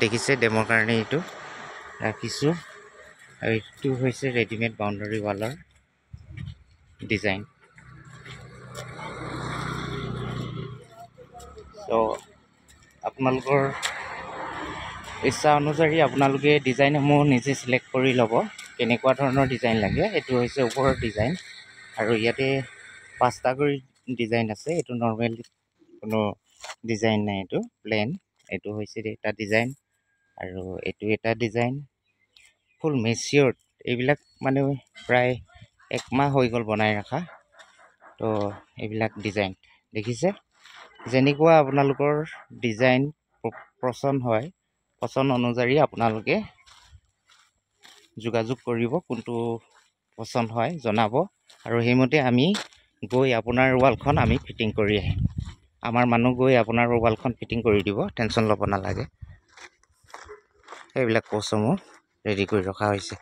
দেখিছে ডেমৰ কাৰণে এইটো ৰাখিছোঁ আৰু এইটো হৈছে ৰেডিমেড বাউণ্ডাৰী ৱালৰ ডিজাইন চ' আপোনালোকৰ ইচ্ছা অনুযায়ী আপোনালোকে ডিজাইনসমূহ নিজে চিলেক্ট কৰি ল'ব কেনেকুৱা ধৰণৰ ডিজাইন লাগে এইটো হৈছে ওপৰৰ ডিজাইন আৰু ইয়াতে 5টা কৰি ডিজাইন আছে এইটো নৰ্মেল কোনো ডিজাইন নাই এইটো প্লেন এইটো হৈছে এটা ডিজাইন আৰু এইটো এটা ডিজাইন ফুল মেচিয়ৰ্ড এইবিলাক মানে প্ৰায় 1 মাহ হৈ গ'ল বনাই ৰাখা তো এইবিলাক ডিজাইন দেখিছে যেনেকুৱা আপোনালোকৰ ডিজাইন পছন্দ হয় পছন্দ অনুযায়ী আপোনালোকে যোগাযোগ কৰিব কোনটো পছন্দ হয় জনাব আৰু সেইমতে আমি গৈ আপোনাৰ ৱালখন আমি ফিটিং কৰি আহিম আমাৰ মানুহ গৈ আপোনাৰ ৱালখন ফিটিং কৰি দিব টেনশ্যন ল'ব নালাগে এইবিলাক প'ষ্টসমূহ ৰেডি কৰি ৰখা হৈছে